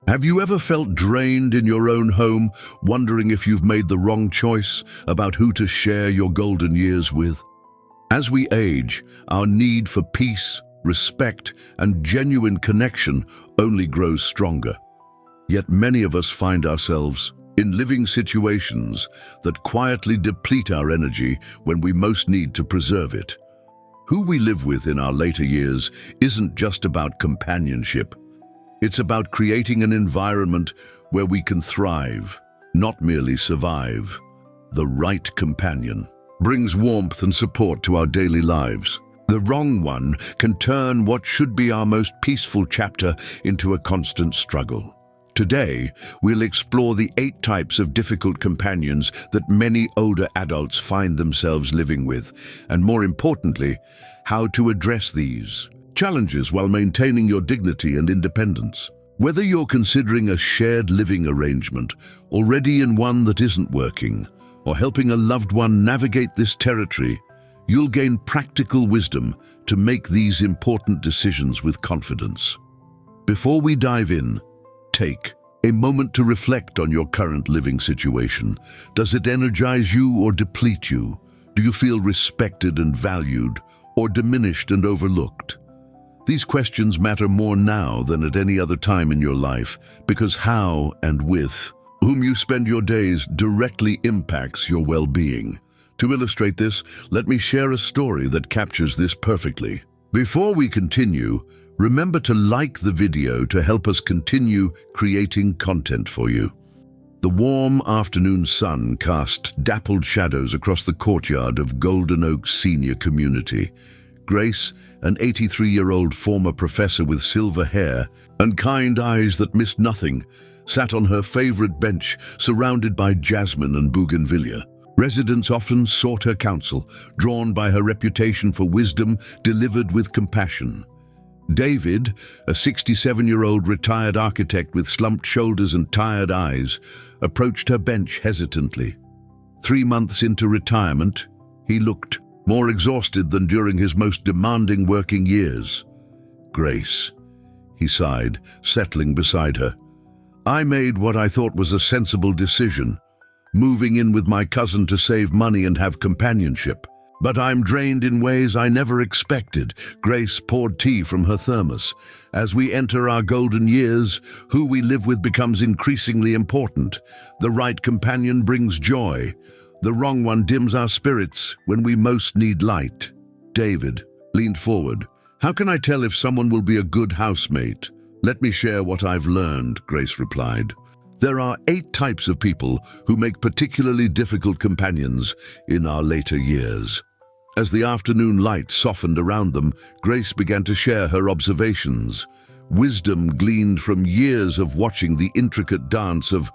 Have you ever felt drained in your own home, wondering if you've made the wrong choice about who to share your golden years with? As we age, our need for peace, respect, and genuine connection only grows stronger. Yet many of us find ourselves in living situations that quietly deplete our energy when we most need to preserve it. Who we live with in our later years isn't just about companionship. It's about creating an environment where we can thrive, not merely survive. The right companion brings warmth and support to our daily lives. The wrong one can turn what should be our most peaceful chapter into a constant struggle. Today, we'll explore the 8 types of difficult companions that many older adults find themselves living with, and more importantly, how to address these challenges while maintaining your dignity and independence. Whether you're considering a shared living arrangement, already in one that isn't working, or helping a loved one navigate this territory, you'll gain practical wisdom to make these important decisions with confidence. Before we dive in, take a moment to reflect on your current living situation. Does it energize you or deplete you? Do you feel respected and valued, or diminished and overlooked? These questions matter more now than at any other time in your life, because how and with whom you spend your days directly impacts your well-being. To illustrate this, let me share a story that captures this perfectly. Before we continue, remember to like the video to help us continue creating content for you. The warm afternoon sun cast dappled shadows across the courtyard of Golden Oaks Senior Community. Grace, an 83-year-old former professor with silver hair and kind eyes that missed nothing, sat on her favorite bench, surrounded by jasmine and bougainvillea. Residents often sought her counsel, drawn by her reputation for wisdom delivered with compassion. David, a 67-year-old retired architect with slumped shoulders and tired eyes, approached her bench hesitantly. 3 months into retirement, he looked more exhausted than during his most demanding working years. "Grace," he sighed, settling beside her. "I made what I thought was a sensible decision, moving in with my cousin to save money and have companionship. But I'm drained in ways I never expected." Grace poured tea from her thermos. "As we enter our golden years, who we live with becomes increasingly important. The right companion brings joy. The wrong one dims our spirits when we most need light." David leaned forward. "How can I tell if someone will be a good housemate?" "Let me share what I've learned," Grace replied. "There are 8 types of people who make particularly difficult companions in our later years." As the afternoon light softened around them, Grace began to share her observations. Wisdom gleaned from years of watching the intricate dance of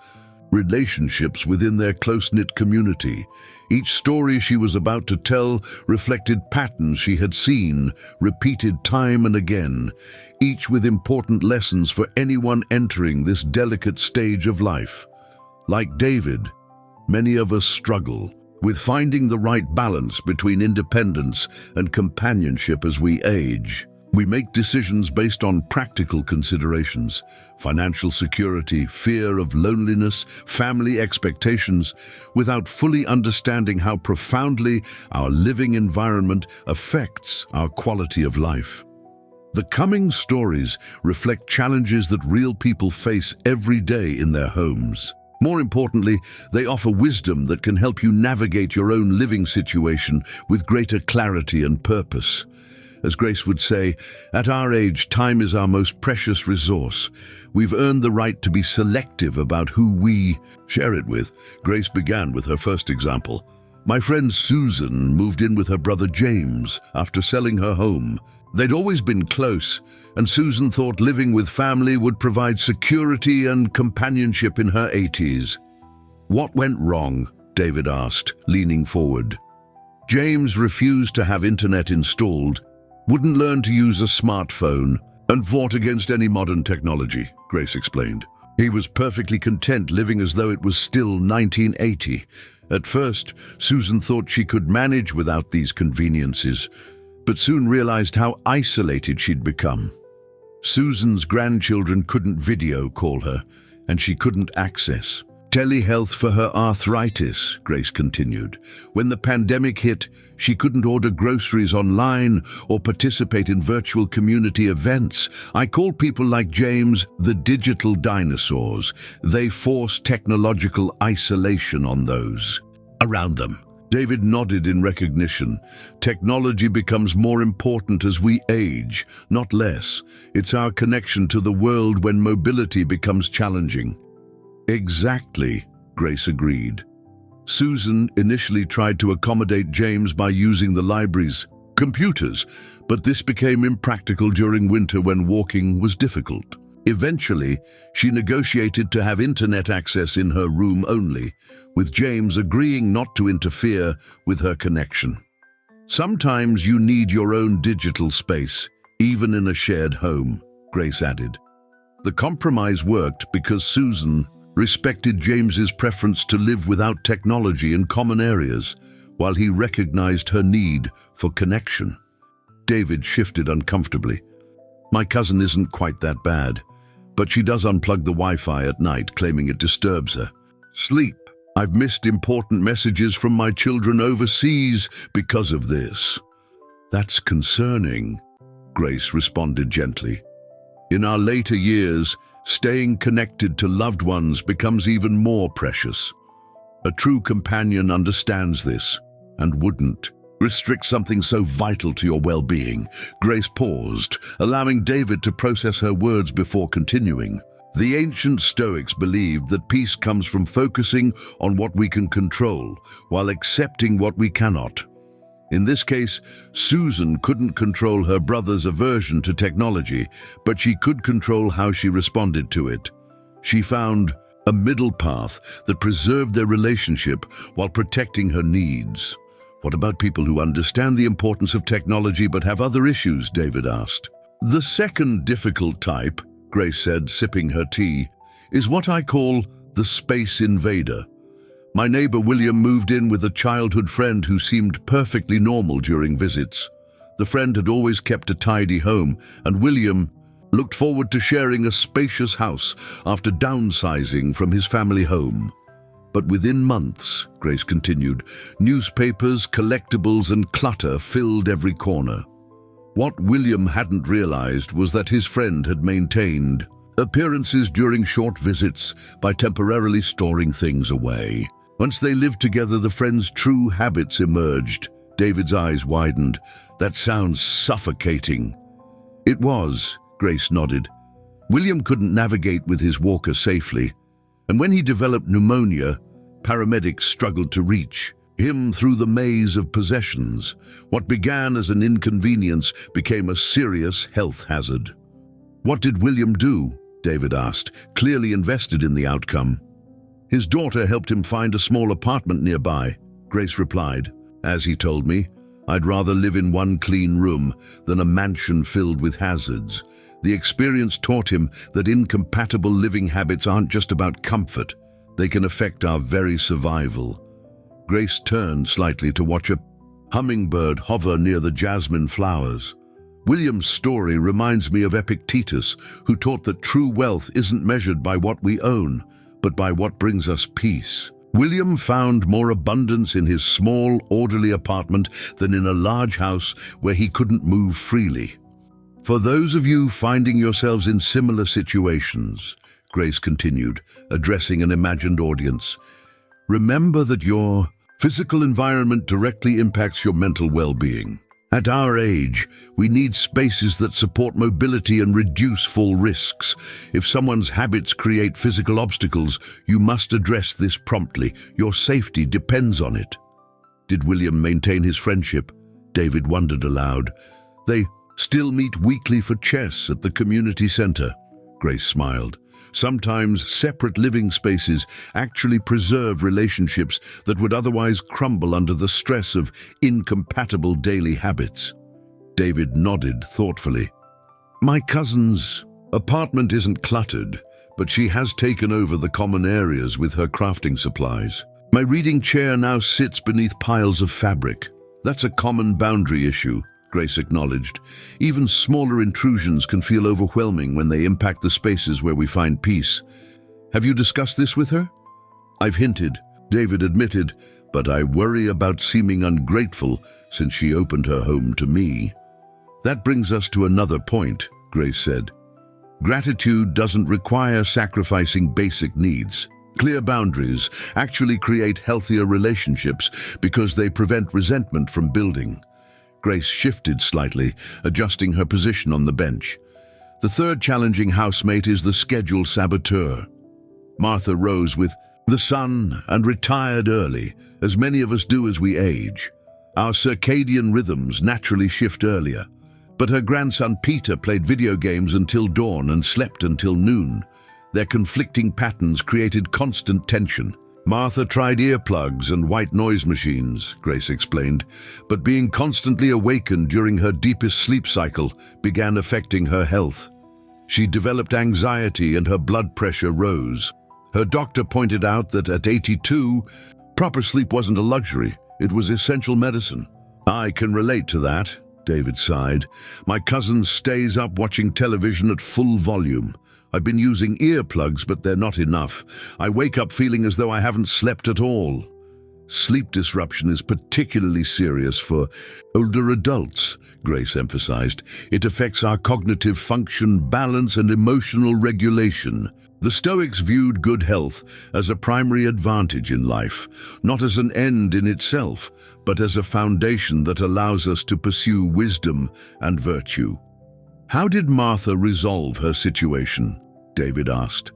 relationships within their close-knit community. Each story she was about to tell reflected patterns she had seen, repeated time and again, each with important lessons for anyone entering this delicate stage of life. Like David, many of us struggle with finding the right balance between independence and companionship as we age. We make decisions based on practical considerations: financial security, fear of loneliness, family expectations, without fully understanding how profoundly our living environment affects our quality of life. The coming stories reflect challenges that real people face every day in their homes. More importantly, they offer wisdom that can help you navigate your own living situation with greater clarity and purpose. As Grace would say, at our age, time is our most precious resource. We've earned the right to be selective about who we share it with. Grace began with her first example. "My friend Susan moved in with her brother James after selling her home. They'd always been close, and Susan thought living with family would provide security and companionship in her 80s. "What went wrong?" David asked, leaning forward. "James refused to have internet installed, wouldn't learn to use a smartphone, and fought against any modern technology," Grace explained. "He was perfectly content living as though it was still 1980. At first, Susan thought she could manage without these conveniences, but soon realized how isolated she'd become. Susan's grandchildren couldn't video call her, and she couldn't access telehealth for her arthritis, Grace continued. When the pandemic hit, she couldn't order groceries online or participate in virtual community events. I call people like James the digital dinosaurs. They force technological isolation on those around them. David nodded in recognition. Technology becomes more important as we age, not less. It's our connection to the world when mobility becomes challenging. Exactly, Grace agreed. Susan initially tried to accommodate James by using the library's computers, but this became impractical during winter when walking was difficult. Eventually, she negotiated to have internet access in her room only, with James agreeing not to interfere with her connection. Sometimes you need your own digital space, even in a shared home, Grace added. The compromise worked because Susan respected James's preference to live without technology in common areas, while he recognized her need for connection. David shifted uncomfortably. My cousin isn't quite that bad, but she does unplug the Wi-Fi at night, claiming it disturbs her sleep. I've missed important messages from my children overseas because of this. That's concerning, Grace responded gently. In our later years, staying connected to loved ones becomes even more precious. A true companion understands this and wouldn't restrict something so vital to your well-being. Grace paused, allowing David to process her words before continuing. The ancient Stoics believed that peace comes from focusing on what we can control while accepting what we cannot. In this case, Susan couldn't control her brother's aversion to technology, but she could control how she responded to it. She found a middle path that preserved their relationship while protecting her needs. What about people who understand the importance of technology but have other issues? David asked. The second difficult type, Grace said, sipping her tea, is what I call the space invader. My neighbor William moved in with a childhood friend who seemed perfectly normal during visits. The friend had always kept a tidy home, and William looked forward to sharing a spacious house after downsizing from his family home. But within months, Grace continued, newspapers, collectibles, and clutter filled every corner. What William hadn't realized was that his friend had maintained appearances during short visits by temporarily storing things away. Once they lived together, the friend's true habits emerged. David's eyes widened. That sounds suffocating. It was, Grace nodded. William couldn't navigate with his walker safely, and when he developed pneumonia, paramedics struggled to reach him through the maze of possessions. What began as an inconvenience became a serious health hazard. What did William do? David asked, clearly invested in the outcome. His daughter helped him find a small apartment nearby, Grace replied. As he told me, I'd rather live in one clean room than a mansion filled with hazards. The experience taught him that incompatible living habits aren't just about comfort. They can affect our very survival. Grace turned slightly to watch a hummingbird hover near the jasmine flowers. William's story reminds me of Epictetus, who taught that true wealth isn't measured by what we own, but by what brings us peace. William found more abundance in his small, orderly apartment than in a large house where he couldn't move freely. For those of you finding yourselves in similar situations, Grace continued, addressing an imagined audience, remember that your physical environment directly impacts your mental well-being. At our age, we need spaces that support mobility and reduce fall risks. If someone's habits create physical obstacles, you must address this promptly. Your safety depends on it. Did William maintain his friendship? David wondered aloud. They still meet weekly for chess at the community center. Grace smiled. Sometimes separate living spaces actually preserve relationships that would otherwise crumble under the stress of incompatible daily habits. David nodded thoughtfully. My cousin's apartment isn't cluttered, but she has taken over the common areas with her crafting supplies. My reading chair now sits beneath piles of fabric. That's a common boundary issue, Grace acknowledged. Even smaller intrusions can feel overwhelming when they impact the spaces where we find peace. Have you discussed this with her? I've hinted, David admitted, but I worry about seeming ungrateful since she opened her home to me. That brings us to another point, Grace said. Gratitude doesn't require sacrificing basic needs. Clear boundaries actually create healthier relationships because they prevent resentment from building. Grace shifted slightly, adjusting her position on the bench. The third challenging housemate is the schedule saboteur. Martha rose with the sun and retired early, as many of us do as we age. Our circadian rhythms naturally shift earlier, but her grandson Peter played video games until dawn and slept until noon. Their conflicting patterns created constant tension. Martha tried earplugs and white noise machines, Grace explained, but being constantly awakened during her deepest sleep cycle began affecting her health. She developed anxiety and her blood pressure rose. Her doctor pointed out that at 82, proper sleep wasn't a luxury, it was essential medicine. I can relate to that, David sighed. My cousin stays up watching television at full volume. I've been using earplugs, but they're not enough. I wake up feeling as though I haven't slept at all. Sleep disruption is particularly serious for older adults, Grace emphasized. It affects our cognitive function, balance, and emotional regulation. The Stoics viewed good health as a primary advantage in life, not as an end in itself, but as a foundation that allows us to pursue wisdom and virtue. How did Martha resolve her situation? David asked.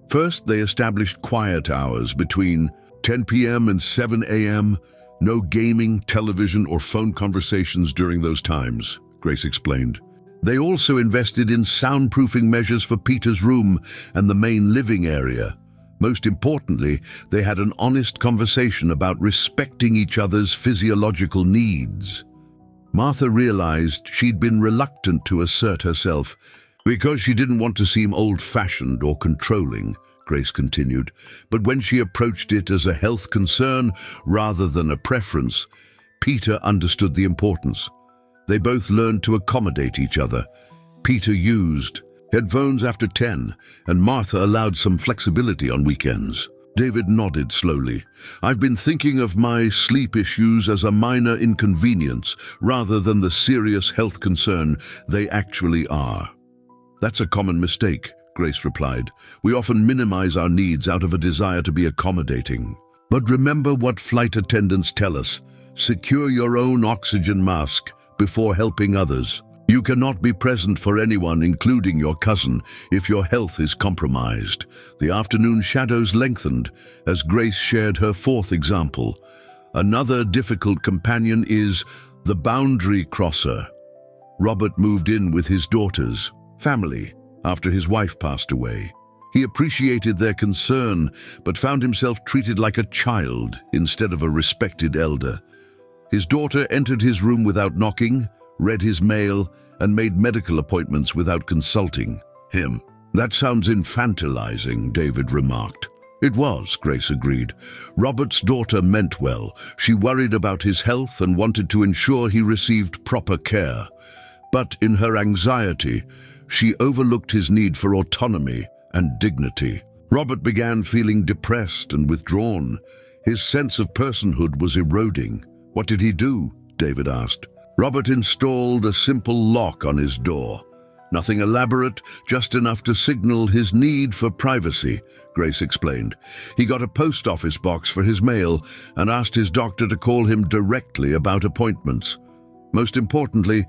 First, they established quiet hours between 10 p.m. and 7 a.m. No gaming, television, or phone conversations during those times, Grace explained. They also invested in soundproofing measures for Peter's room and the main living area. Most importantly, they had an honest conversation about respecting each other's physiological needs. Martha realized she'd been reluctant to assert herself because she didn't want to seem old-fashioned or controlling, Grace continued. But when she approached it as a health concern rather than a preference, Peter understood the importance. They both learned to accommodate each other. Peter used headphones after 10, and Martha allowed some flexibility on weekends. David nodded slowly. I've been thinking of my sleep issues as a minor inconvenience rather than the serious health concern they actually are. That's a common mistake, Grace replied. We often minimize our needs out of a desire to be accommodating. But remember what flight attendants tell us. Secure your own oxygen mask before helping others. You cannot be present for anyone, including your cousin, if your health is compromised. The afternoon shadows lengthened as Grace shared her fourth example. Another difficult companion is the boundary crosser. Robert moved in with his daughter's family after his wife passed away. He appreciated their concern, but found himself treated like a child instead of a respected elder. His daughter entered his room without knocking, read his mail, and made medical appointments without consulting him. That sounds infantilizing, David remarked. It was, Grace agreed. Robert's daughter meant well. She worried about his health and wanted to ensure he received proper care. But in her anxiety, she overlooked his need for autonomy and dignity. Robert began feeling depressed and withdrawn. His sense of personhood was eroding. What did he do? David asked. Robert installed a simple lock on his door. Nothing elaborate, just enough to signal his need for privacy, Grace explained. He got a post office box for his mail and asked his doctor to call him directly about appointments. Most importantly,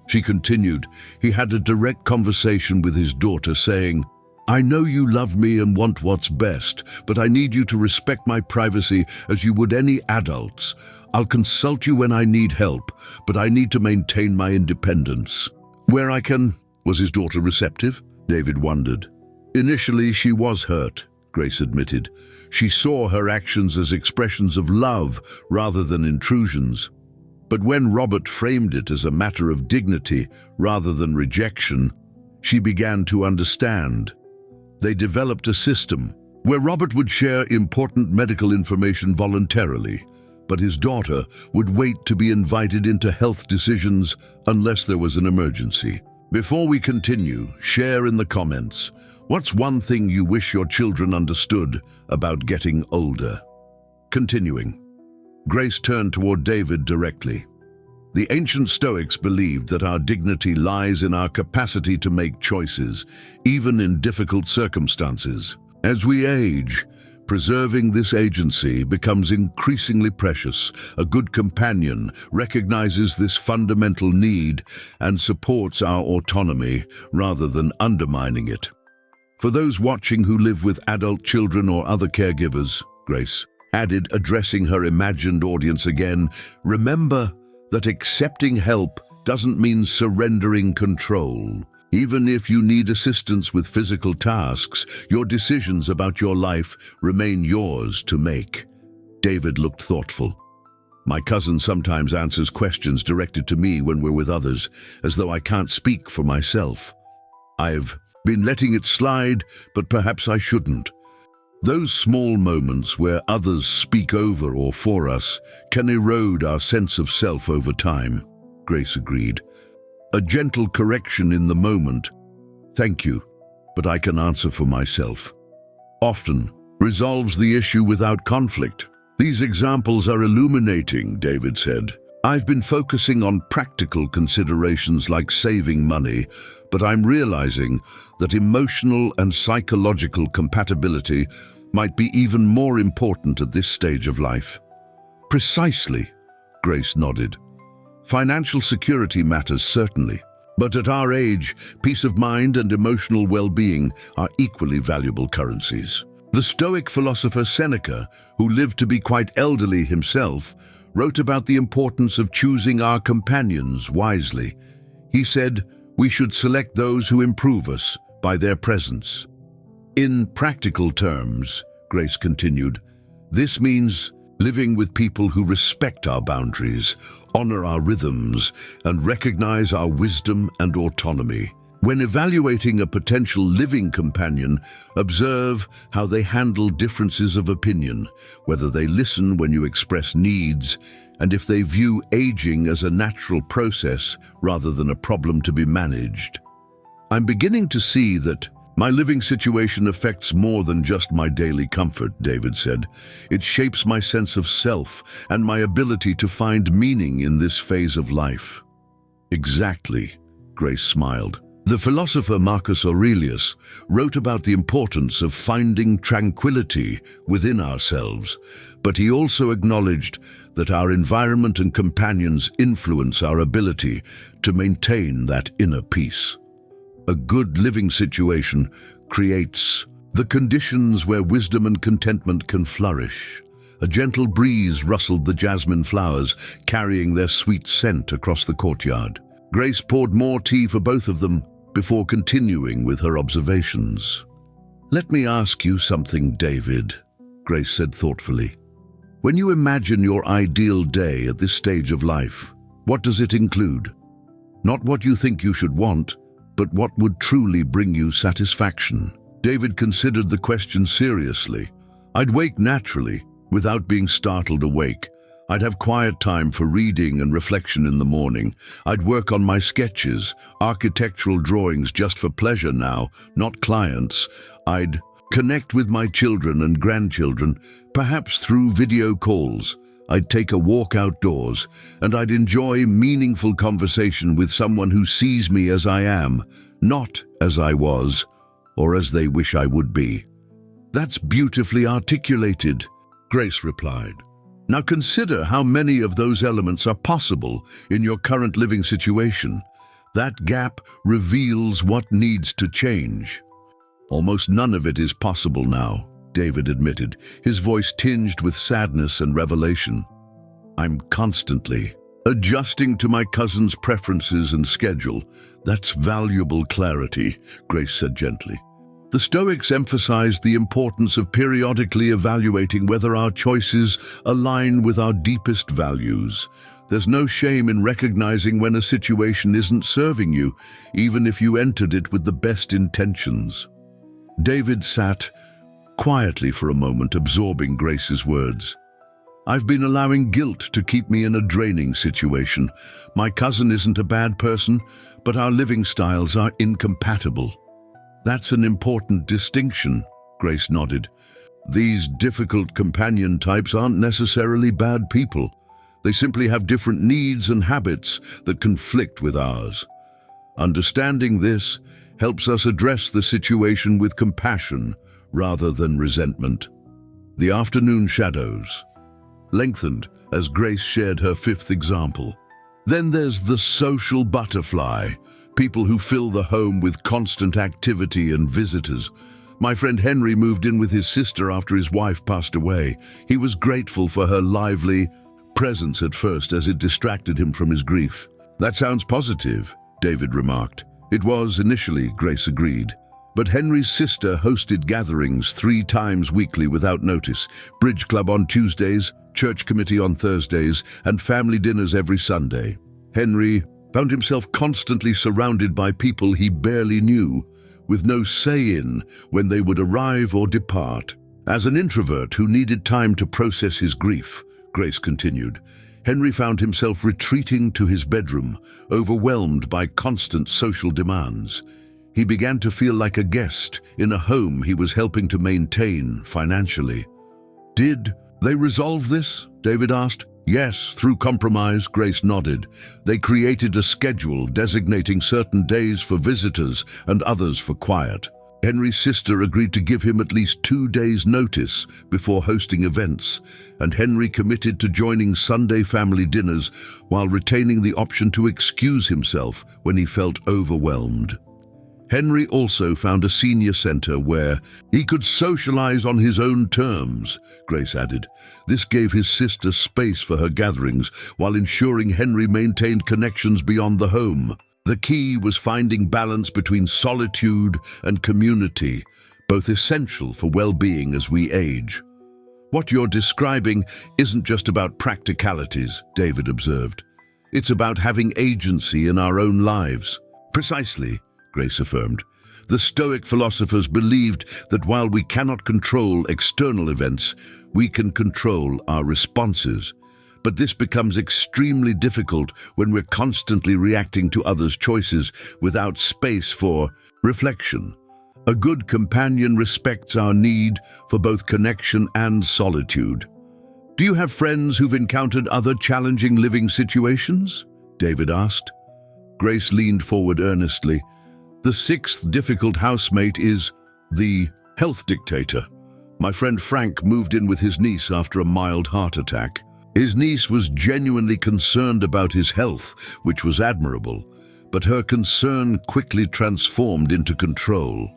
she continued, he had a direct conversation with his daughter saying, I know you love me and want what's best, but I need you to respect my privacy as you would any adults. I'll consult you when I need help, but I need to maintain my independence. Where I can... Was his daughter receptive? David wondered. Initially, she was hurt, Grace admitted. She saw her actions as expressions of love rather than intrusions. But when Robert framed it as a matter of dignity rather than rejection, she began to understand. They developed a system where Robert would share important medical information voluntarily. but his daughter would wait to be invited into health decisions unless there was an emergency. Before we continue, share in the comments, what's one thing you wish your children understood about getting older? Continuing. Grace turned toward David directly. The ancient Stoics believed that our dignity lies in our capacity to make choices, even in difficult circumstances. As we age, preserving this agency becomes increasingly precious. A good companion recognizes this fundamental need and supports our autonomy rather than undermining it. For those watching who live with adult children or other caregivers, Grace added, addressing her imagined audience again, remember that accepting help doesn't mean surrendering control. Even if you need assistance with physical tasks, your decisions about your life remain yours to make. David looked thoughtful. My cousin sometimes answers questions directed to me when we're with others, as though I can't speak for myself. I've been letting it slide, but perhaps I shouldn't. Those small moments where others speak over or for us can erode our sense of self over time, Grace agreed. A gentle correction in the moment, thank you, but I can answer for myself, often resolves the issue without conflict. These examples are illuminating, David said. I've been focusing on practical considerations like saving money, but I'm realizing that emotional and psychological compatibility might be even more important at this stage of life. Precisely, Grace nodded. Financial security matters certainly, but at our age, peace of mind and emotional well-being are equally valuable currencies. The Stoic philosopher Seneca, who lived to be quite elderly himself, wrote about the importance of choosing our companions wisely. He said, we should select those who improve us by their presence. In practical terms, Grace continued, this means living with people who respect our boundaries, honor our rhythms, and recognize our wisdom and autonomy. When evaluating a potential living companion, observe how they handle differences of opinion, whether they listen when you express needs, and if they view aging as a natural process rather than a problem to be managed. I'm beginning to see that my living situation affects more than just my daily comfort, David said. It shapes my sense of self and my ability to find meaning in this phase of life. Exactly, Grace smiled. The philosopher Marcus Aurelius wrote about the importance of finding tranquility within ourselves, but he also acknowledged that our environment and companions influence our ability to maintain that inner peace. A good living situation creates the conditions where wisdom and contentment can flourish. A gentle breeze rustled the jasmine flowers, carrying their sweet scent across the courtyard. Grace poured more tea for both of them before continuing with her observations. Let me ask you something, David, Grace said thoughtfully. When you imagine your ideal day at this stage of life, what does it include? Not what you think you should want, but what would truly bring you satisfaction. David considered the question seriously. I'd wake naturally, without being startled awake. I'd have quiet time for reading and reflection in the morning. I'd work on my sketches, architectural drawings just for pleasure now, not clients. I'd connect with my children and grandchildren, perhaps through video calls. I'd take a walk outdoors, and I'd enjoy meaningful conversation with someone who sees me as I am, not as I was, or as they wish I would be. That's beautifully articulated, Grace replied. Now consider how many of those elements are possible in your current living situation. That gap reveals what needs to change. Almost none of it is possible now, David admitted, his voice tinged with sadness and revelation. I'm constantly adjusting to my cousin's preferences and schedule. That's valuable clarity, Grace said gently. The Stoics emphasized the importance of periodically evaluating whether our choices align with our deepest values. There's no shame in recognizing when a situation isn't serving you, even if you entered it with the best intentions. David sat quietly for a moment, absorbing Grace's words. I've been allowing guilt to keep me in a draining situation. My cousin isn't a bad person, but our living styles are incompatible." "That's an important distinction," Grace nodded. "These difficult companion types aren't necessarily bad people. They simply have different needs and habits that conflict with ours. Understanding this helps us address the situation with compassion rather than resentment." The afternoon shadows lengthened as Grace shared her fifth example. Then there's the social butterfly, people who fill the home with constant activity and visitors. My friend Henry moved in with his sister after his wife passed away. He was grateful for her lively presence at first as it distracted him from his grief. "That sounds positive," David remarked. "It was initially," Grace agreed. But Henry's sister hosted gatherings 3 times weekly without notice: bridge club on Tuesdays, church committee on Thursdays, and family dinners every Sunday. Henry found himself constantly surrounded by people he barely knew, with no say in when they would arrive or depart. As an introvert who needed time to process his grief, Grace continued, Henry found himself retreating to his bedroom, overwhelmed by constant social demands. He began to feel like a guest in a home he was helping to maintain financially. "Did they resolve this?" David asked. "Yes, through compromise," Grace nodded. "They created a schedule designating certain days for visitors and others for quiet. Henry's sister agreed to give him at least 2 days' notice before hosting events, and Henry committed to joining Sunday family dinners while retaining the option to excuse himself when he felt overwhelmed. Henry also found a senior center where he could socialize on his own terms," Grace added. This gave his sister space for her gatherings while ensuring Henry maintained connections beyond the home. The key was finding balance between solitude and community, both essential for well-being as we age. "What you're describing isn't just about practicalities," David observed. "It's about having agency in our own lives." "Precisely," Grace affirmed. "The Stoic philosophers believed that while we cannot control external events, we can control our responses. But this becomes extremely difficult when we're constantly reacting to others' choices without space for reflection. A good companion respects our need for both connection and solitude." "Do you have friends who've encountered other challenging living situations?" David asked. Grace leaned forward earnestly. "The 6th difficult housemate is the health dictator. My friend Frank moved in with his niece after a mild heart attack. His niece was genuinely concerned about his health, which was admirable, but her concern quickly transformed into control."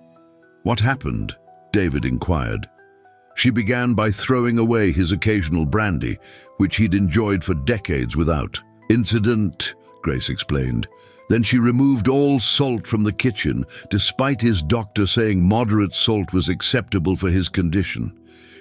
"What happened?" David inquired. "She began by throwing away his occasional brandy, which he'd enjoyed for decades without. Incident," Grace explained. "Then she removed all salt from the kitchen, despite his doctor saying moderate salt was acceptable for his condition.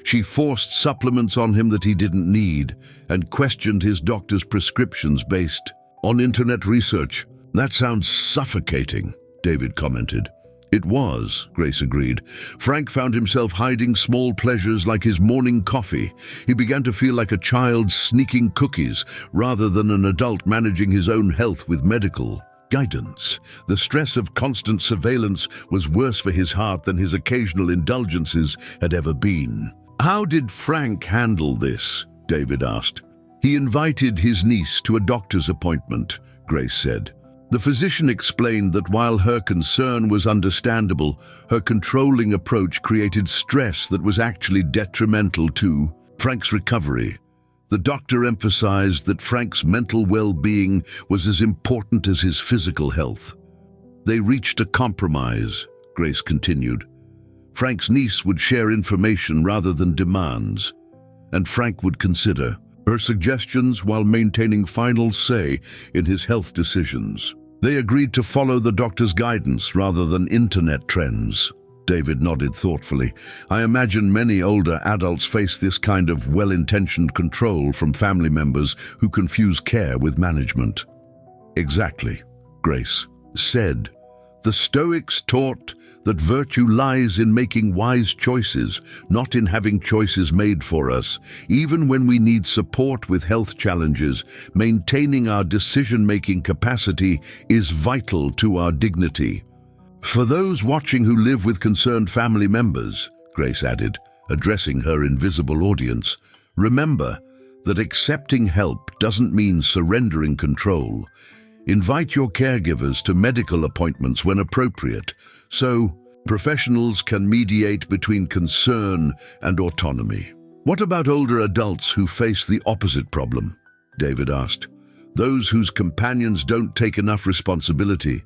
She forced supplements on him that he didn't need, and questioned his doctor's prescriptions based on internet research." "That sounds suffocating," David commented. "It was," Grace agreed. "Frank found himself hiding small pleasures like his morning coffee. He began to feel like a child sneaking cookies, rather than an adult managing his own health with medical guidance. The stress of constant surveillance was worse for his heart than his occasional indulgences had ever been." "How did Frank handle this?" David asked. "He invited his niece to a doctor's appointment," Grace said. The physician explained that while her concern was understandable, her controlling approach created stress that was actually detrimental to Frank's recovery. The doctor emphasized that Frank's mental well-being was as important as his physical health. "They reached a compromise," Grace continued. "Frank's niece would share information rather than demands, and Frank would consider her suggestions while maintaining final say in his health decisions. They agreed to follow the doctor's guidance rather than internet trends." David nodded thoughtfully. "I imagine many older adults face this kind of well-intentioned control from family members who confuse care with management." "Exactly," Grace said. "The Stoics taught that virtue lies in making wise choices, not in having choices made for us. Even when we need support with health challenges, maintaining our decision-making capacity is vital to our dignity. For those watching who live with concerned family members, Grace added, addressing her invisible audience, remember that accepting help doesn't mean surrendering control. Invite your caregivers to medical appointments when appropriate, so professionals can mediate between concern and autonomy. What about older adults who face the opposite problem? David asked. Those whose companions don't take enough responsibility.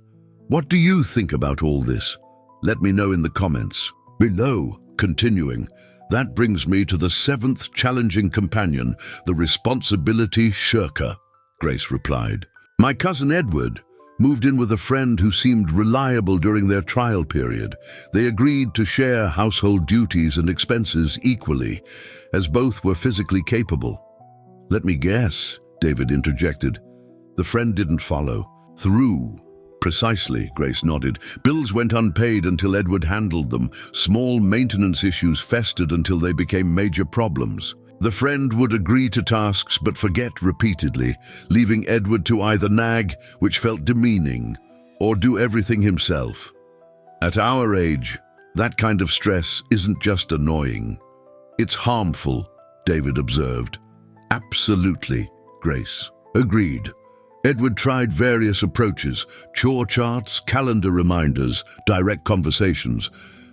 What do you think about all this? Let me know in the comments below. Continuing, that brings me to the seventh challenging companion, the responsibility shirker, Grace replied. My cousin Edward moved in with a friend who seemed reliable during their trial period. They agreed to share household duties and expenses equally, as both were physically capable. Let me guess, David interjected. The friend didn't follow through. Precisely, Grace nodded. Bills went unpaid until Edward handled them. Small maintenance issues festered until they became major problems. The friend would agree to tasks but forget repeatedly, leaving Edward to either nag, which felt demeaning, or do everything himself. At our age, that kind of stress isn't just annoying. It's harmful, David observed. Absolutely, Grace agreed. Edward tried various approaches, chore charts, calendar reminders, direct conversations,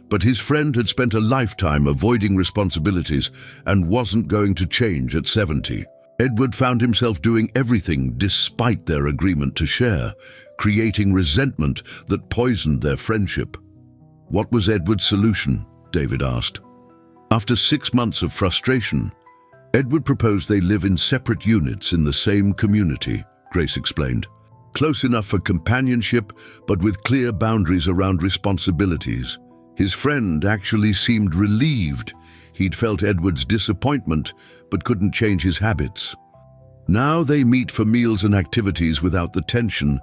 but his friend had spent a lifetime avoiding responsibilities and wasn't going to change at 70. Edward found himself doing everything despite their agreement to share, creating resentment that poisoned their friendship. What was Edward's solution? David asked. After 6 months of frustration, Edward proposed they live in separate units in the same community, Grace explained. Close enough for companionship, but with clear boundaries around responsibilities. His friend actually seemed relieved. He'd felt Edward's disappointment, but couldn't change his habits. Now they meet for meals and activities without the tension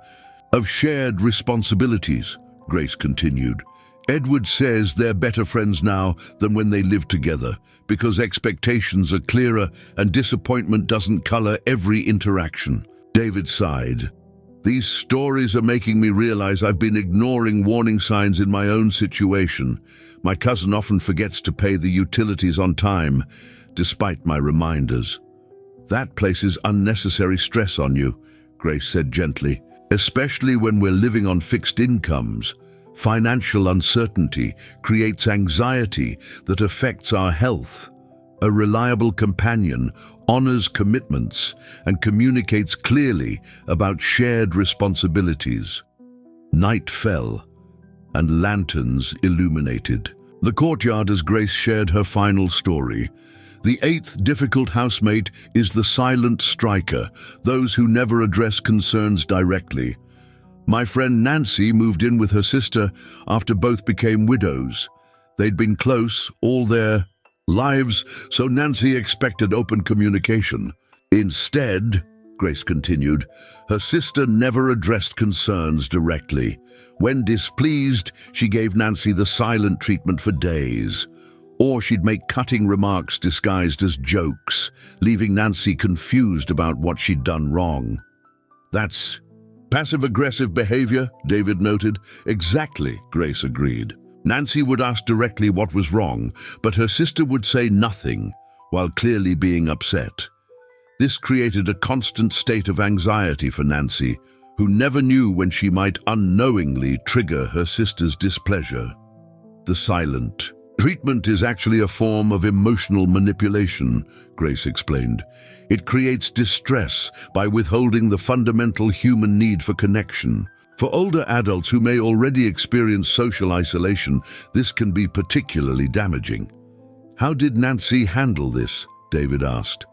of shared responsibilities, Grace continued. Edward says they're better friends now than when they lived together, because expectations are clearer and disappointment doesn't color every interaction. David sighed. These stories are making me realize I've been ignoring warning signs in my own situation. My cousin often forgets to pay the utilities on time, despite my reminders. That places unnecessary stress on you, Grace said gently, especially when we're living on fixed incomes. Financial uncertainty creates anxiety that affects our health. A reliable companion honors commitments and communicates clearly about shared responsibilities. Night fell, and lanterns illuminated the courtyard as Grace shared her final story. The eighth difficult housemate is the silent striker, those who never address concerns directly. My friend Nancy moved in with her sister after both became widows. They'd been close all their lives, so Nancy expected open communication. Instead, Grace continued, her sister never addressed concerns directly. When displeased, she gave Nancy the silent treatment for days. Or she'd make cutting remarks disguised as jokes, leaving Nancy confused about what she'd done wrong. That's passive-aggressive behavior, David noted. Exactly, Grace agreed. Nancy would ask directly what was wrong, but her sister would say nothing, while clearly being upset. This created a constant state of anxiety for Nancy, who never knew when she might unknowingly trigger her sister's displeasure. The silent treatment is actually a form of emotional manipulation, Grace explained. It creates distress by withholding the fundamental human need for connection. For older adults who may already experience social isolation, this can be particularly damaging. How did Nancy handle this? David asked.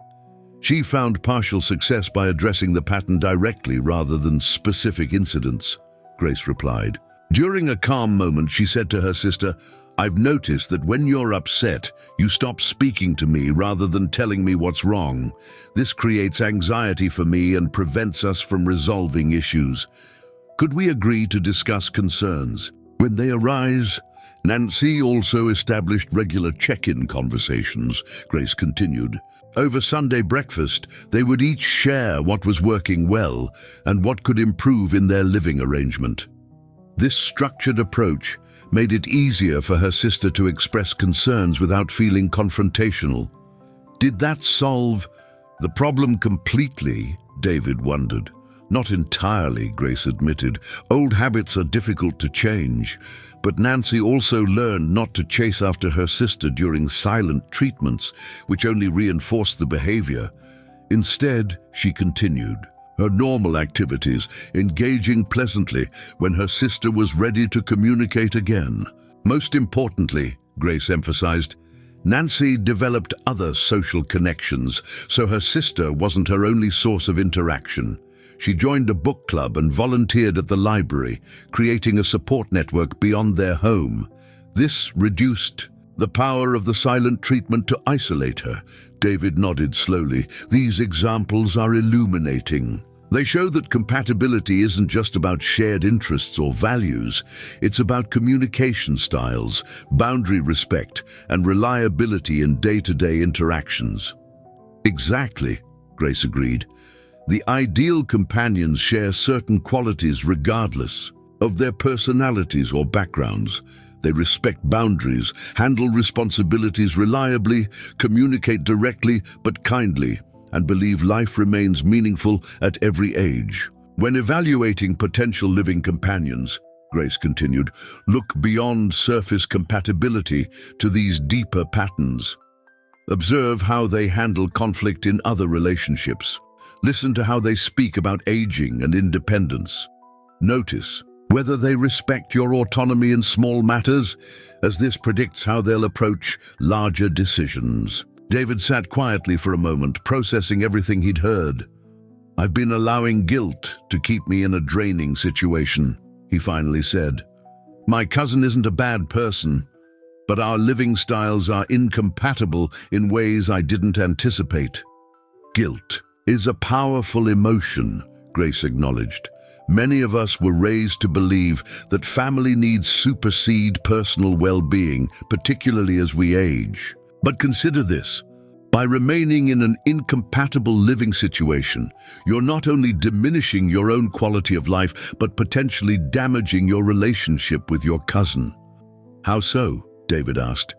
She found partial success by addressing the pattern directly rather than specific incidents, Grace replied. During a calm moment, she said to her sister, I've noticed that when you're upset, you stop speaking to me rather than telling me what's wrong. This creates anxiety for me and prevents us from resolving issues. Could we agree to discuss concerns? When they arise, Nancy also established regular check-in conversations, Grace continued. Over Sunday breakfast, they would each share what was working well and what could improve in their living arrangement. This structured approach made it easier for her sister to express concerns without feeling confrontational. Did that solve the problem completely? David wondered. Not entirely, Grace admitted. Old habits are difficult to change, but Nancy also learned not to chase after her sister during silent treatments, which only reinforced the behavior. Instead, she continued her normal activities, engaging pleasantly when her sister was ready to communicate again. Most importantly, Grace emphasized, Nancy developed other social connections, so her sister wasn't her only source of interaction. She joined a book club and volunteered at the library, creating a support network beyond their home. This reduced the power of the silent treatment to isolate her. David nodded slowly. These examples are illuminating. They show that compatibility isn't just about shared interests or values. It's about communication styles, boundary respect, and reliability in day-to-day interactions. Exactly, Grace agreed. The ideal companions share certain qualities regardless of their personalities or backgrounds. They respect boundaries, handle responsibilities reliably, communicate directly but kindly, and believe life remains meaningful at every age. When evaluating potential living companions, Grace continued, look beyond surface compatibility to these deeper patterns. Observe how they handle conflict in other relationships. Listen to how they speak about aging and independence. Notice whether they respect your autonomy in small matters, as this predicts how they'll approach larger decisions. David sat quietly for a moment, processing everything he'd heard. I've been allowing guilt to keep me in a draining situation, he finally said. My cousin isn't a bad person, but our living styles are incompatible in ways I didn't anticipate. Guilt is a powerful emotion, Grace acknowledged. Many of us were raised to believe that family needs supersede personal well-being, particularly as we age. But consider this. By remaining in an incompatible living situation, you're not only diminishing your own quality of life, but potentially damaging your relationship with your cousin. How so? David asked.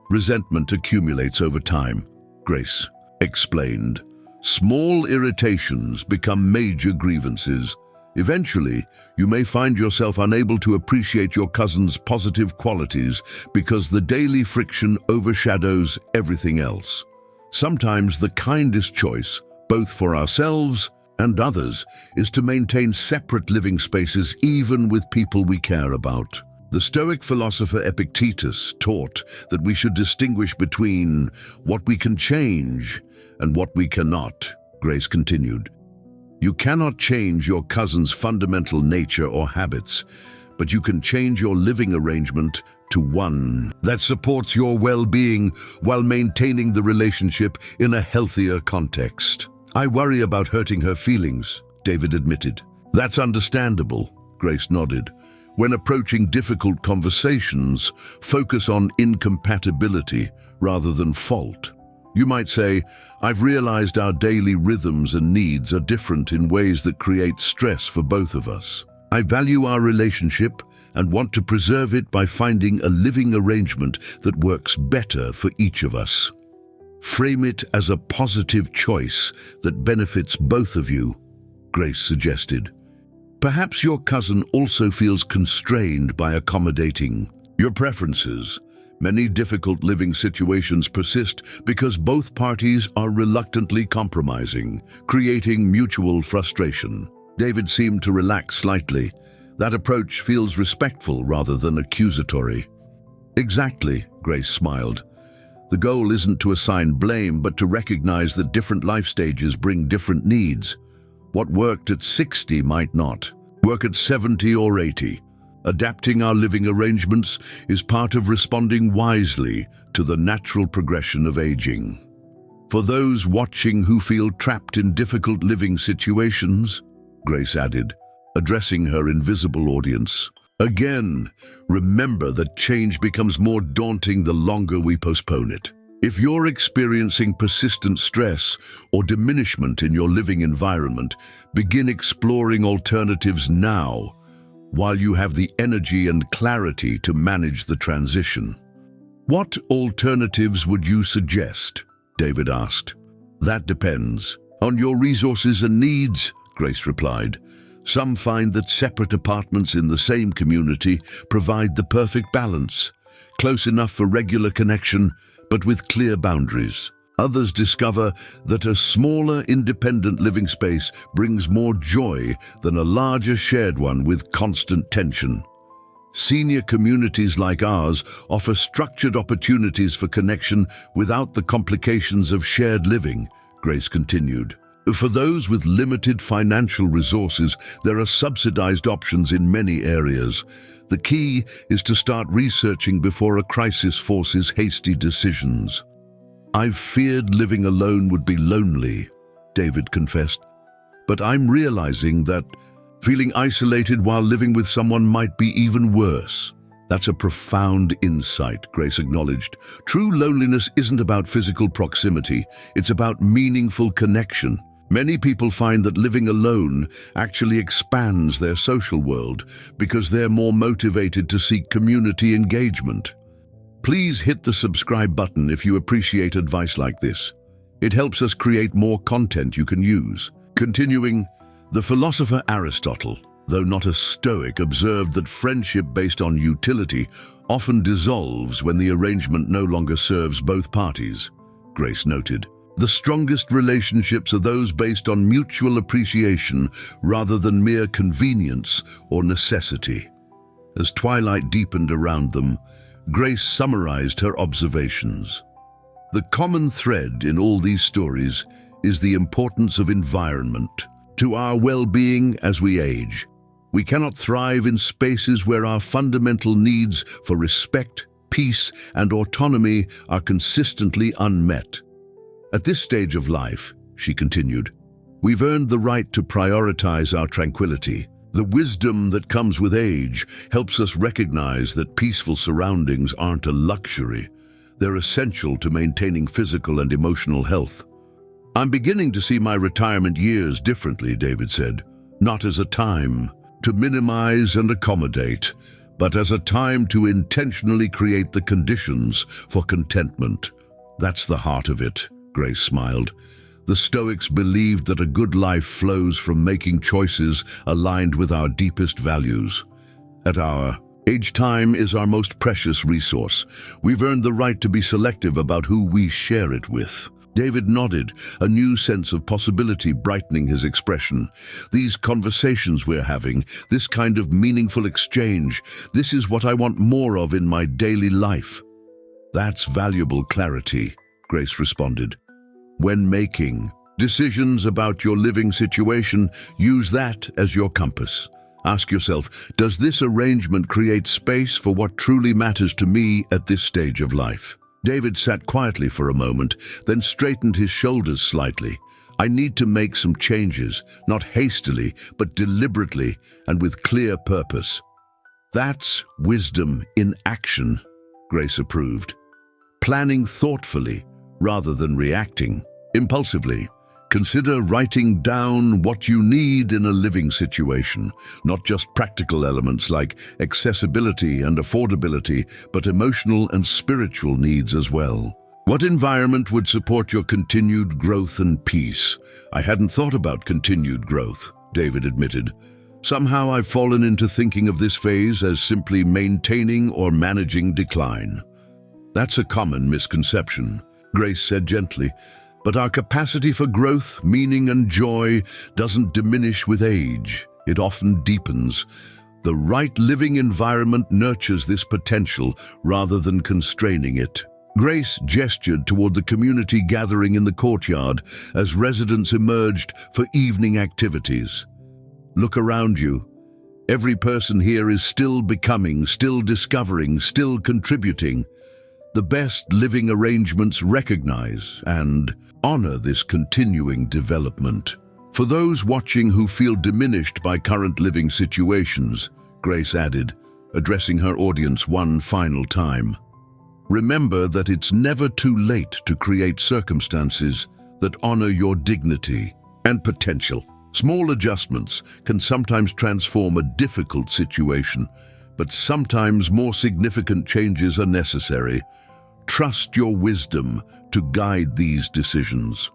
Resentment accumulates over time, Grace explained. Small irritations become major grievances. Eventually, you may find yourself unable to appreciate your cousin's positive qualities because the daily friction overshadows everything else. Sometimes the kindest choice, both for ourselves and others, is to maintain separate living spaces even with people we care about. The Stoic philosopher Epictetus taught that we should distinguish between what we can change and what we cannot, Grace continued. You cannot change your cousin's fundamental nature or habits, but you can change your living arrangement to one that supports your well-being while maintaining the relationship in a healthier context. I worry about hurting her feelings, David admitted. That's understandable, Grace nodded. When approaching difficult conversations, focus on incompatibility rather than fault. You might say, I've realized our daily rhythms and needs are different in ways that create stress for both of us. I value our relationship and want to preserve it by finding a living arrangement that works better for each of us. Frame it as a positive choice that benefits both of you, Grace suggested. Perhaps your cousin also feels constrained by accommodating your preferences. Many difficult living situations persist because both parties are reluctantly compromising, creating mutual frustration. David seemed to relax slightly. That approach feels respectful rather than accusatory. Exactly, Grace smiled. The goal isn't to assign blame, but to recognize that different life stages bring different needs. What worked at 60 might not work at 70 or 80. Adapting our living arrangements is part of responding wisely to the natural progression of aging. For those watching who feel trapped in difficult living situations, Grace added, addressing her invisible audience, Again, remember that change becomes more daunting the longer we postpone it. If you're experiencing persistent stress or diminishment in your living environment, begin exploring alternatives now, while you have the energy and clarity to manage the transition. What alternatives would you suggest? David asked. That depends on your resources and needs, Grace replied. Some find that separate apartments in the same community provide the perfect balance, close enough for regular connection, but with clear boundaries. Others discover that a smaller, independent living space brings more joy than a larger shared one with constant tension. Senior communities like ours offer structured opportunities for connection without the complications of shared living, Grace continued. For those with limited financial resources, there are subsidized options in many areas. The key is to start researching before a crisis forces hasty decisions. I've feared living alone would be lonely, David confessed, but I'm realizing that feeling isolated while living with someone might be even worse. That's a profound insight, Grace acknowledged. True loneliness isn't about physical proximity, it's about meaningful connection. Many people find that living alone actually expands their social world because they're more motivated to seek community engagement. Please hit the subscribe button if you appreciate advice like this. It helps us create more content you can use. Continuing, the philosopher Aristotle, though not a Stoic, observed that friendship based on utility often dissolves when the arrangement no longer serves both parties. Grace noted, the strongest relationships are those based on mutual appreciation rather than mere convenience or necessity. As twilight deepened around them, Grace summarized her observations. The common thread in all these stories is the importance of environment to our well-being as we age. We cannot thrive in spaces where our fundamental needs for respect, peace, and autonomy are consistently unmet. At this stage of life, she continued, we've earned the right to prioritize our tranquility. The wisdom that comes with age helps us recognize that peaceful surroundings aren't a luxury. They're essential to maintaining physical and emotional health. I'm beginning to see my retirement years differently, David said, not as a time to minimize and accommodate, but as a time to intentionally create the conditions for contentment. That's the heart of it, Grace smiled. The Stoics believed that a good life flows from making choices aligned with our deepest values. At our age, time is our most precious resource. We've earned the right to be selective about who we share it with. David nodded, a new sense of possibility brightening his expression. These conversations we're having, this kind of meaningful exchange, this is what I want more of in my daily life. That's valuable clarity, Grace responded. When making decisions about your living situation, use that as your compass. Ask yourself, does this arrangement create space for what truly matters to me at this stage of life? David sat quietly for a moment, then straightened his shoulders slightly. I need to make some changes, not hastily, but deliberately and with clear purpose. That's wisdom in action, Grace approved. Planning thoughtfully, rather than reacting impulsively. Consider writing down what you need in a living situation, not just practical elements like accessibility and affordability, but emotional and spiritual needs as well. What environment would support your continued growth and peace? I hadn't thought about continued growth, David admitted. Somehow I've fallen into thinking of this phase as simply maintaining or managing decline. That's a common misconception, Grace said gently, but our capacity for growth, meaning, and joy doesn't diminish with age. It often deepens. The right living environment nurtures this potential rather than constraining it. Grace gestured toward the community gathering in the courtyard as residents emerged for evening activities. Look around you. Every person here is still becoming, still discovering, still contributing. The best living arrangements recognize and honor this continuing development. For those watching who feel diminished by current living situations, Grace added, addressing her audience one final time. Remember that it's never too late to create circumstances that honor your dignity and potential. Small adjustments can sometimes transform a difficult situation, but sometimes more significant changes are necessary. Trust your wisdom to guide these decisions.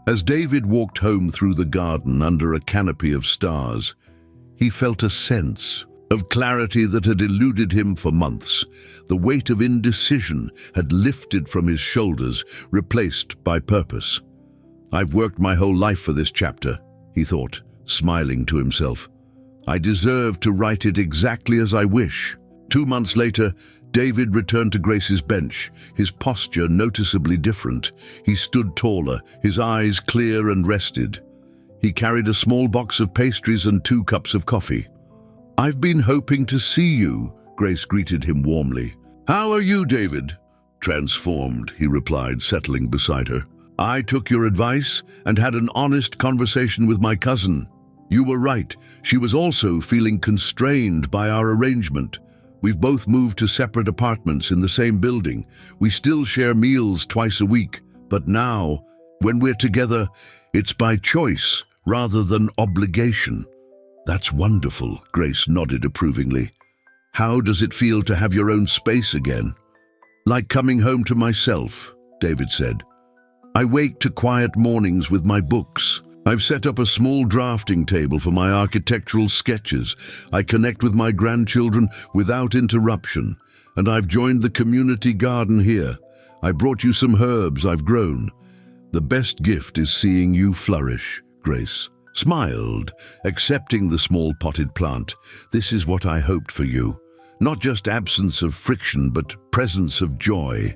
As David walked home through the garden under a canopy of stars, he felt a sense of clarity that had eluded him for months. The weight of indecision had lifted from his shoulders, replaced by purpose. "I've worked my whole life for this chapter," he thought, smiling to himself. "I deserve to write it exactly as I wish." 2 months later, David returned to Grace's bench, his posture noticeably different. He stood taller, his eyes clear and rested. He carried a small box of pastries and 2 cups of coffee. "I've been hoping to see you," Grace greeted him warmly. "How are you, David?" "Transformed," he replied, settling beside her. "I took your advice and had an honest conversation with my cousin. You were right. She was also feeling constrained by our arrangement. We've both moved to separate apartments in the same building. We still share meals twice a week, but now, when we're together, it's by choice rather than obligation." "That's wonderful," Grace nodded approvingly. "How does it feel to have your own space again?" "Like coming home to myself," David said. "I wake to quiet mornings with my books. I've set up a small drafting table for my architectural sketches. I connect with my grandchildren without interruption. And I've joined the community garden here. I brought you some herbs I've grown. The best gift is seeing you flourish," Grace smiled, accepting the small potted plant. "This is what I hoped for you. Not just absence of friction, but presence of joy."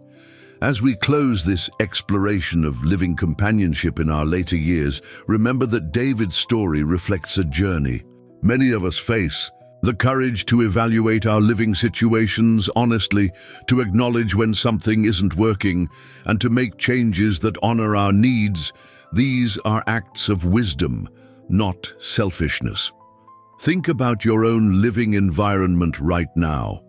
As we close this exploration of living companionship in our later years, remember that David's story reflects a journey many of us face. The courage to evaluate our living situations honestly, to acknowledge when something isn't working, and to make changes that honor our needs. These are acts of wisdom, not selfishness. Think about your own living environment right now.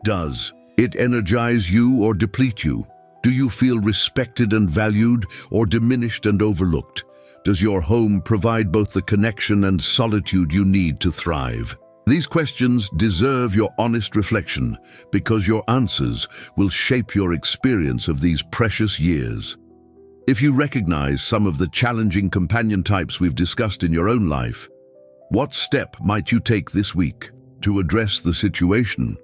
Does it energize you or deplete you? Do you feel respected and valued, or diminished and overlooked? Does your home provide both the connection and solitude you need to thrive? These questions deserve your honest reflection, because your answers will shape your experience of these precious years. If you recognize some of the challenging companion types we've discussed in your own life, what step might you take this week to address the situation?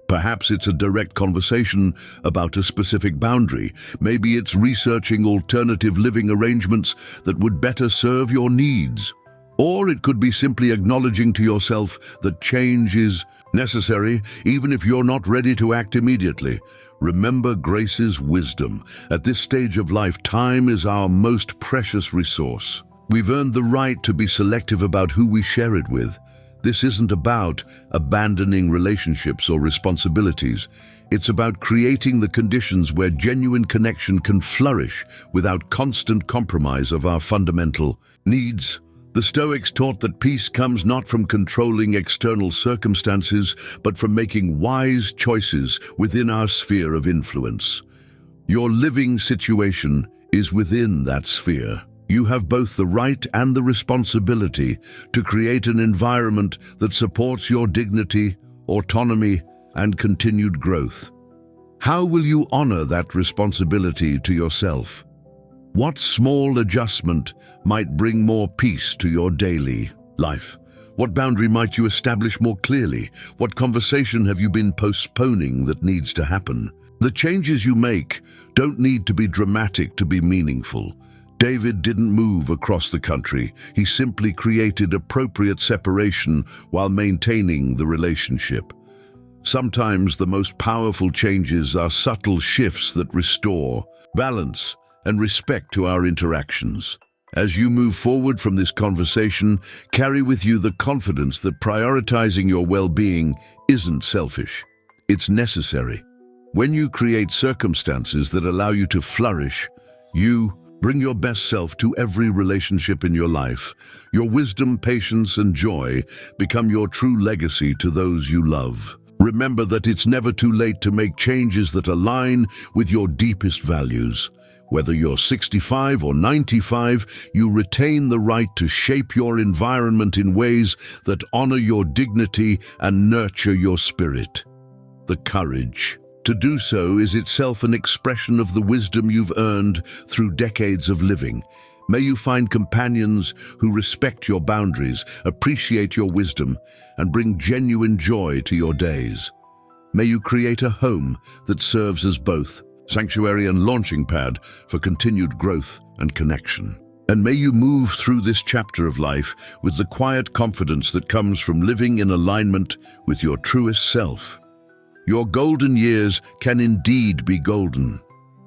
Perhaps it's a direct conversation about a specific boundary. Maybe it's researching alternative living arrangements that would better serve your needs. Or it could be simply acknowledging to yourself that change is necessary, even if you're not ready to act immediately. Remember Grace's wisdom. At this stage of life, time is our most precious resource. We've earned the right to be selective about who we share it with. This isn't about abandoning relationships or responsibilities. It's about creating the conditions where genuine connection can flourish without constant compromise of our fundamental needs. The Stoics taught that peace comes not from controlling external circumstances, but from making wise choices within our sphere of influence. Your living situation is within that sphere. You have both the right and the responsibility to create an environment that supports your dignity, autonomy, and continued growth. How will you honor that responsibility to yourself? What small adjustment might bring more peace to your daily life? What boundary might you establish more clearly? What conversation have you been postponing that needs to happen? The changes you make don't need to be dramatic to be meaningful. David didn't move across the country. He simply created appropriate separation while maintaining the relationship. Sometimes the most powerful changes are subtle shifts that restore balance and respect to our interactions. As you move forward from this conversation, carry with you the confidence that prioritizing your well-being isn't selfish. It's necessary. When you create circumstances that allow you to flourish, you bring your best self to every relationship in your life. Your wisdom, patience, and joy become your true legacy to those you love. Remember that it's never too late to make changes that align with your deepest values. Whether you're 65 or 95, you retain the right to shape your environment in ways that honor your dignity and nurture your spirit. The courage to do so is itself an expression of the wisdom you've earned through decades of living. May you find companions who respect your boundaries, appreciate your wisdom, and bring genuine joy to your days. May you create a home that serves as both sanctuary and launching pad for continued growth and connection. And may you move through this chapter of life with the quiet confidence that comes from living in alignment with your truest self. Your golden years can indeed be golden,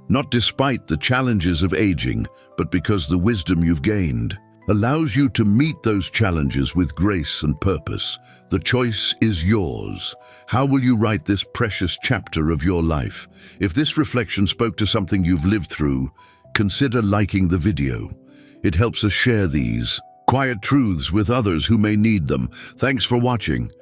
not despite the challenges of aging, but because the wisdom you've gained allows you to meet those challenges with grace and purpose. The choice is yours. How will you write this precious chapter of your life? If this reflection spoke to something you've lived through, consider liking the video. It helps us share these quiet truths with others who may need them. Thanks for watching.